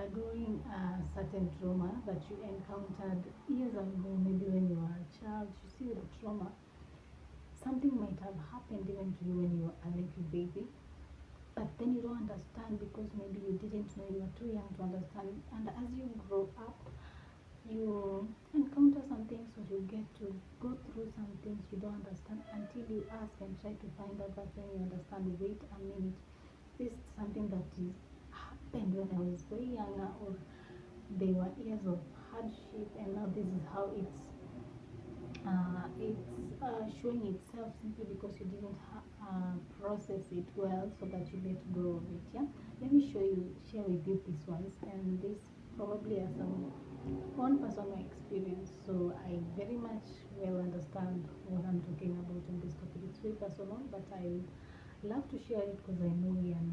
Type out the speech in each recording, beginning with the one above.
undergoing a certain trauma that you encountered years ago, maybe when you were a child. You see, with the trauma, something might have happened even to you when you were a little baby, but then you don't understand because maybe you didn't know, you were too young to understand. And as you grow up, you encounter some things or you get to go through some things you don't understand until you ask and try to find out. That when you understand, wait a minute, this is something that is happened when I was way younger, or they were years of hardship, and now this is how it's showing itself, simply because you didn't process it well, so that you let go of it. Yeah, let me share with you these ones, and this probably are some one personal experience, so I very much well understand what I'm talking about in this topic. It's very personal, but I love to share it because I know we are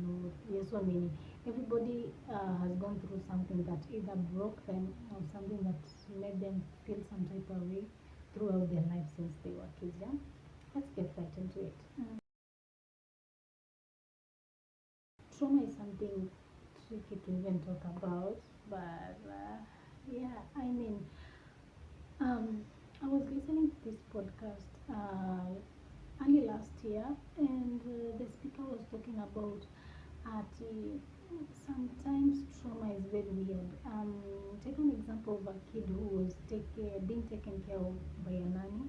so many. Everybody has gone through something that either broke them or something that made them feel some type of way throughout their life since they were kids. Yeah, let's get right into it. Trauma is something tricky to even talk about, but yeah, I mean, I was listening to this podcast early last year, and the speaker was talking about sometimes trauma is very weird. Take an example of a kid who was being taken care of by a nanny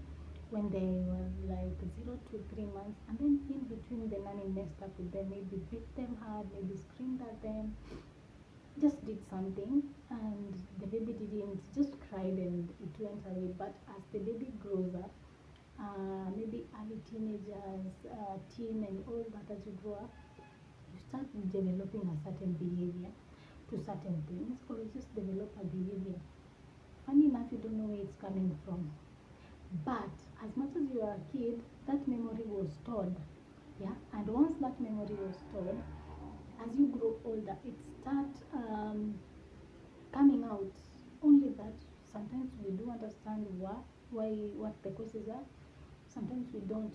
when they were like 0 to 3 months, and then in between the nanny messed up with them, maybe beat them hard, maybe screamed at them, just did something, and the baby didn't, just cried and it went away. But as the baby grows up, maybe early teenagers, teen and all that, as you grow up, you start developing a certain behavior to certain things, or you just develop a behavior. Funny enough, you don't know where it's coming from. But as much as you are a kid, that memory was stored. Yeah, and once that memory was stored, as you grow older, it starts coming out. Only that sometimes we do understand why what the causes are. Sometimes we don't.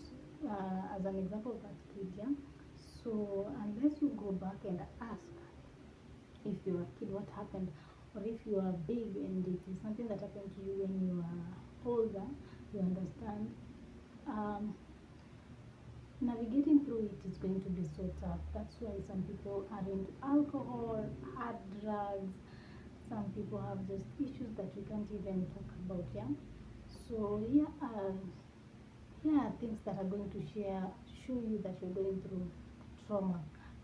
As an example of that kid, yeah. So unless you go back and ask if you're a kid what happened, or if you are big and it is something that happened to you when you are older, you understand. Um, Navigating through it is going to be so tough. That's why some people are into alcohol, hard drugs. Some people have just issues that we can't even talk about. Yeah. So here are things that are going to show you that you're going through trauma,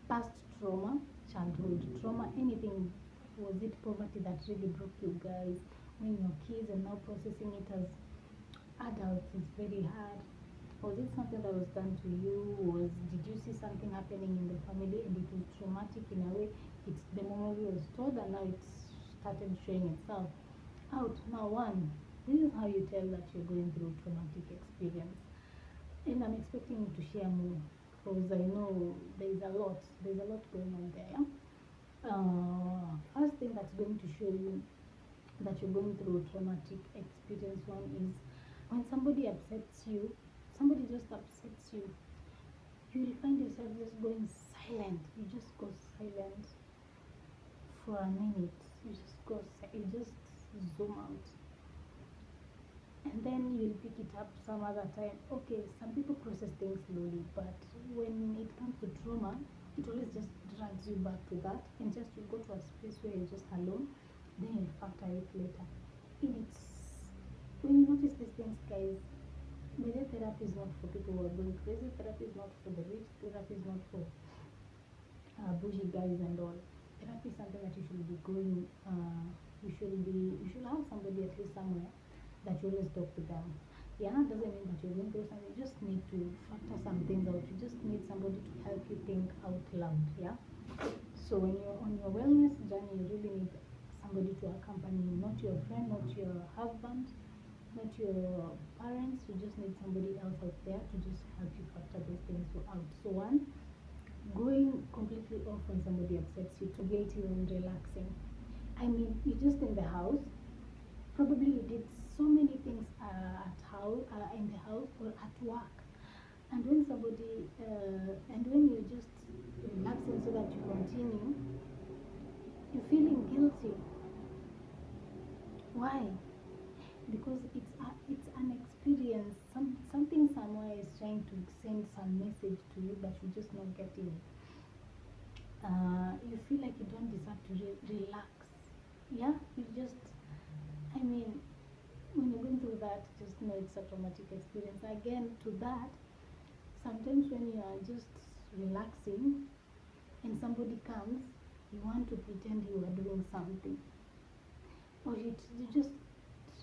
past trauma, childhood trauma, anything. Was it poverty that really broke you guys when you're kids, and now processing it as adults is very hard? Was it something that was done to you? Did you see something happening in the family and it was traumatic in a way? It's the memory was stored and now it's started showing itself out. Now, one, this is how you tell that you're going through traumatic experience. And I'm expecting you to share more because I know there's a lot going on there. Yeah? First thing that's going to show you that you're going through traumatic experience, one is when somebody upsets you, somebody just upsets you, you will find yourself just going silent. You just go silent for a minute. You just zoom out, and then you'll pick it up some other time. Okay, some people process things slowly, but when it comes to trauma, it always just drags you back to that, and just you go to a space where you're just alone, then you'll factor it later. It's when you notice these things, guys. Maybe therapy is not for people who are going crazy. Therapy is not for the rich. Therapy is not for bougie guys and all. Therapy is something that you should be going. You should have somebody at least somewhere that you always talk to them. Yeah, doesn't mean that you're going through something. You just need to factor some things out. You just need somebody to help you think out loud. Yeah. So when you're on your wellness journey, you really need somebody to accompany you, not your friend, not your husband, not your parents. You just need somebody else out there to just help you factor those things out. So one, going completely off when somebody upsets you, to guilty when relaxing. I mean, you're just in the house. Probably you did so many things in the house or at work, and when you're just relaxing so that you continue, you're feeling guilt hurts you. Why? Because it's an experience. Something somewhere is trying to send some message to you, but you're just not getting it. You feel like you don't deserve to relax. Yeah, you just, I mean, when you're going through that, just know it's a traumatic experience. Again, to that, sometimes when you are just relaxing and somebody comes, you want to pretend you are doing something, or you just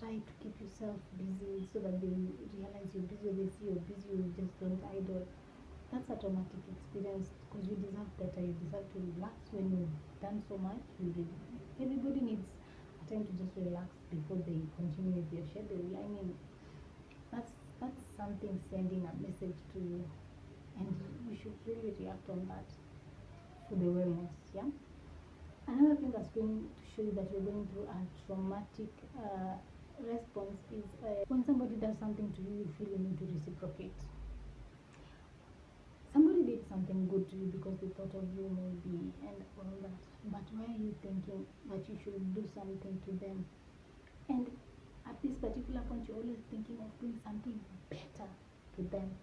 try to keep yourself busy so that they realize you're busy, or they see you're busy, you just don't idle. That's a traumatic experience because you deserve better. You deserve to relax when you've done so much. Everybody needs a time to just relax before they continue with their schedule. I mean, that's something sending a message to you, and you should really react on that for the wellness. Yeah. Another thing that's going to show you that you're going through a traumatic response is when somebody does something to you, you feel you need to reciprocate. Somebody did something good to you because they thought of you maybe and all that, but why are you thinking that you should do something to them? And at this particular point, you're always thinking of doing something better to them.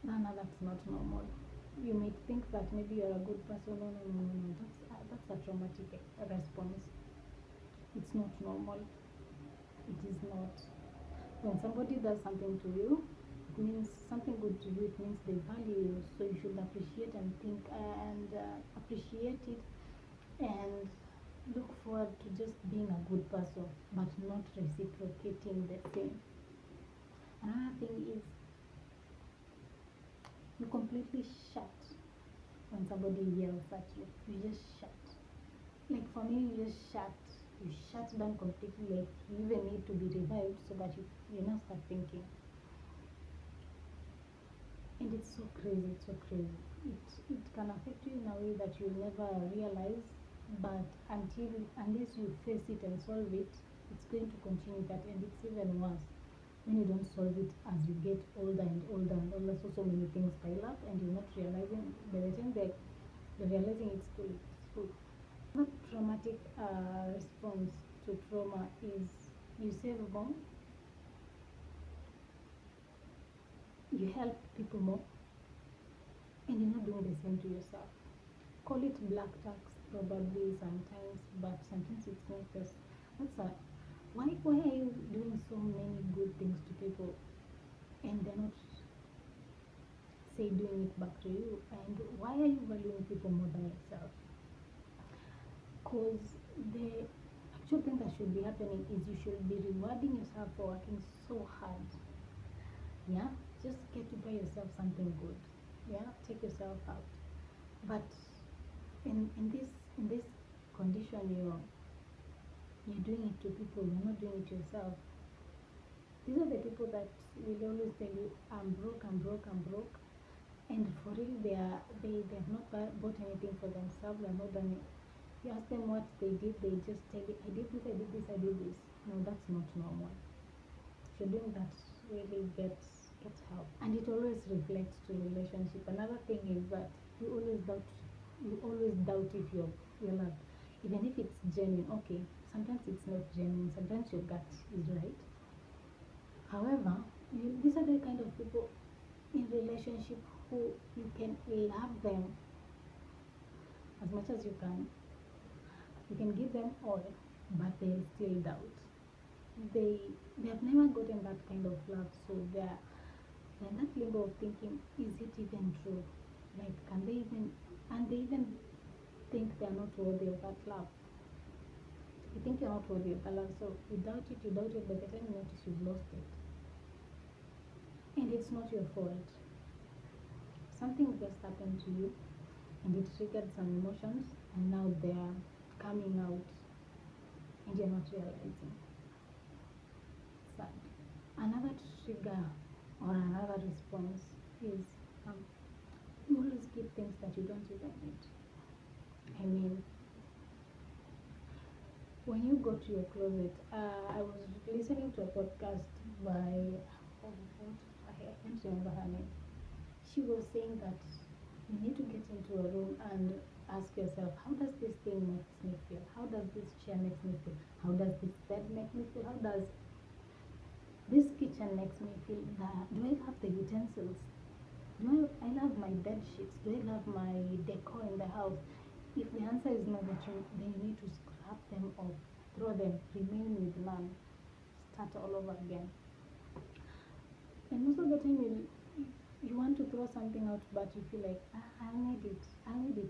No, that's not normal. You may think that maybe you're a good person. No. That's a traumatic response. It's not normal. It is not. When somebody does something to you, it means something good to you. It means they value you. So you should appreciate and think and appreciate it, and look forward to just being a good person, but not reciprocating the same. Another thing is you completely shut when somebody yells at you. You just shut. Like for me, you just shut. You shut down completely. Like you even need to be revived so that you now start thinking. And it's so crazy. It's so crazy. It can affect you in a way that you'll never realize. But unless you face it and solve it, it's going to continue that, and it's even worse when you don't solve it as you get older and older and older. So many things pile up, and you're not realizing. By the time they're realizing it's too late. So, another traumatic response to trauma is you save more, you help people more, and you're not doing the same to yourself. Call it black tax probably sometimes, but sometimes it's not just. That's a why are you doing so many good things to people and they're not say doing it back to you? And why are you valuing people more than yourself? Because the actual thing that should be happening is you should be rewarding yourself for working so hard. Yeah, just get to buy yourself something good. Yeah, take yourself out. But in this condition, you're doing it to people. You're not doing it to yourself. These are the people that will always tell you, I'm broke, and for real, they have not bought anything for themselves. They have not done it. You ask them what they did, they just tell you, I did this, I did this, I did this. No, that's not normal. If you're doing that, really get help, and it always reflects to relationship. Another thing is that you always doubt if you're loved, even if it's genuine. Okay, sometimes it's not genuine. Sometimes your gut is right. However, these are the kind of people in relationship who you can love them as much as you can. You can give them all, but they'll still doubt. They have never gotten that kind of love, so they're in that limbo of thinking, is it even true? Like, can they even, and they even think they're not worthy of that love. You think you're not worthy of that love, so you doubt it. By the time you notice, you've lost it. And it's not your fault. Something just happened to you, and it triggered some emotions, and now they're coming out, and you're not realizing. Sad. Another trigger or another response is you always keep things that you don't even need. I mean, when you go to your closet, I was listening to a podcast by, I can't remember her name. She was saying that you need to get into a room and ask yourself, how does this thing makes me feel? How does this chair makes me feel? How does this bed make me feel? How does this kitchen makes me feel? Do I love the utensils? I love my bed sheets? Do I love my decor in the house? If the answer is no, then you need to scrap them off, throw them, remain with none, start all over again. And most of the time you want to throw something out, but you feel like, I'll need it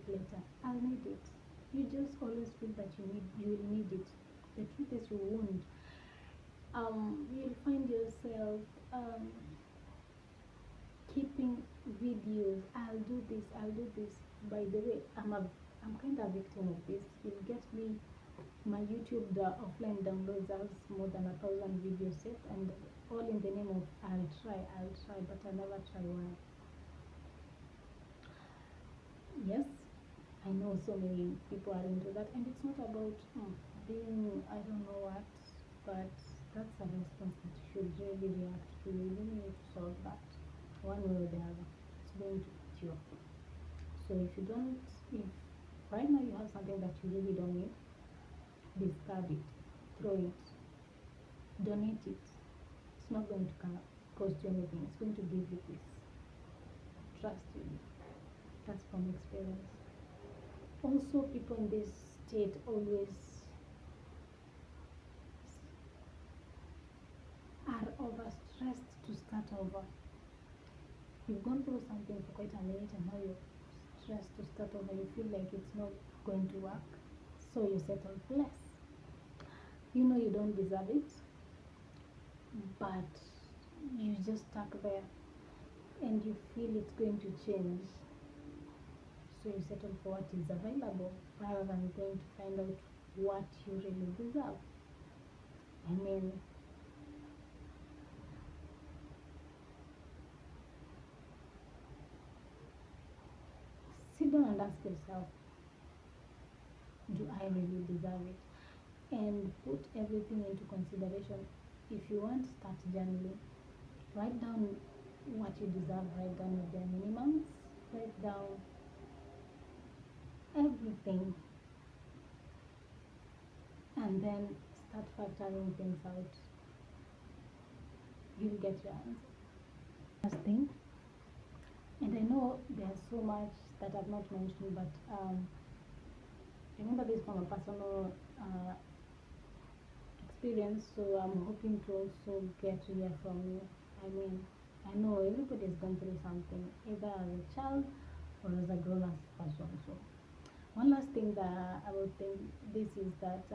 later, I'll need it. You just always feel that you will need it. The truth is you won't. You'll find yourself keeping videos. I'll do this. By the way, I'm kind of a victim of this. You'll get me my YouTube offline downloads has more than 1,000 videos set, and all in the name of I'll try, but I never try. Why? Yes, I know so many people are into that, and it's not about being I don't know what, but that's a response that you should really react to. You really need to solve that one way or the other. It's going to hit you. So if right now you have something that you really don't need, discard it, throw it, donate it. It's not going to cost you anything. It's going to give you peace. Trust you. That's from experience. Also, people in this state always are overstressed to start over. You've gone through something for quite a minute and now you're stressed to start over. You feel like it's not going to work, so you settle for less. You know you don't deserve it, but you just stuck there and you feel it's going to change, so you settle for what is available rather than going to find out what you really deserve. I mean, sit down and ask yourself, do I really deserve it? And put everything into consideration. If you want, start journaling. Write down what you deserve, write down your bare minimums, write down everything, and then start factoring things out. You'll get your answer. Last thing, and I know there's so much that I've not mentioned, but remember this from a personal experience, so I'm hoping to also get to hear from you. I mean, I know everybody's gone through something, either as a child or as a grown-up person. So one last thing that I would think this is that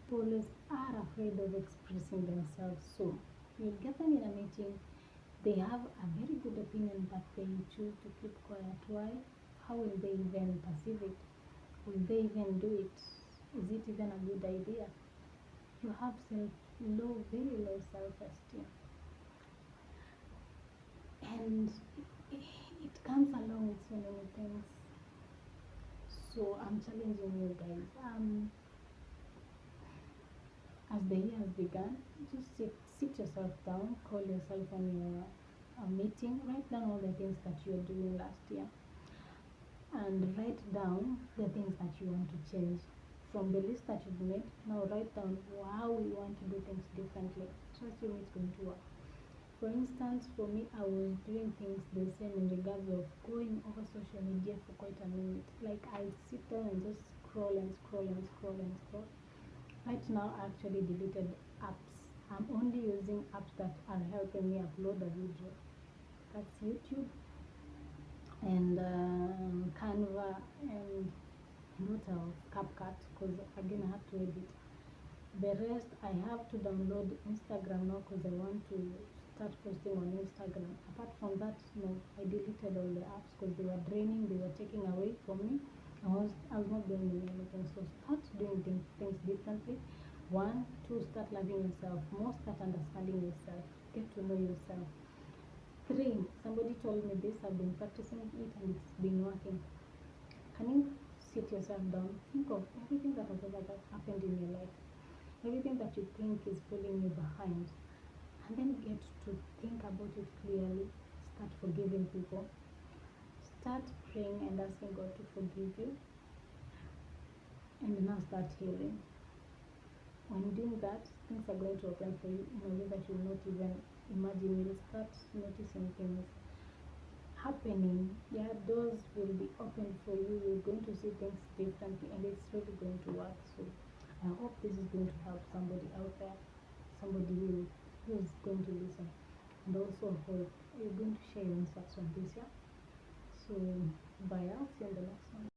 police are afraid of expressing themselves. So you'll get them in a meeting, they have a very good opinion, but they choose to keep quiet. Why? How will they even perceive it? Will they even do it? Is it even a good idea? You have very low self-esteem, and it comes along with so many things. So I'm challenging you guys. As the year has begun, just sit yourself down, call yourself on your meeting, write down all the things that you are doing last year, and write down the things that you want to change. From the list that you've made, now write down how you want to do things differently. Trust me, it's going to work. For instance, for me, I was doing things the same in regards of going over social media for quite a minute. Like I sit down and just scroll and scroll and scroll and scroll. Right now, I actually deleted apps. I'm only using apps that are helping me upload a video. That's YouTube and Canva and what else? CapCut, because again I have to edit. The rest I have to download Instagram now because I want to start posting on Instagram. Apart from that, no, I deleted all the apps because they were draining, they were taking away from me. I was not doing anything. So start doing things differently. 1, 2, start loving yourself more, start understanding yourself, get to know yourself. 3, somebody told me this, I've been practicing it and it's been working. Can you sit yourself down, think of everything that has ever happened in your life, everything that you think is pulling you behind, and then get to think about it clearly. Start forgiving people, start praying and asking God to forgive you, and now start healing. When doing that, things are going to open for you in a way that you will not even imagine. You'll start noticing things happening. Yeah, doors will be open for you. You're going to see things differently, and it's really going to work. So I hope this is going to help somebody out there, somebody who's going to listen. And also hope you're going to share your insights on this, yeah? So bye, I'll see you in the next one.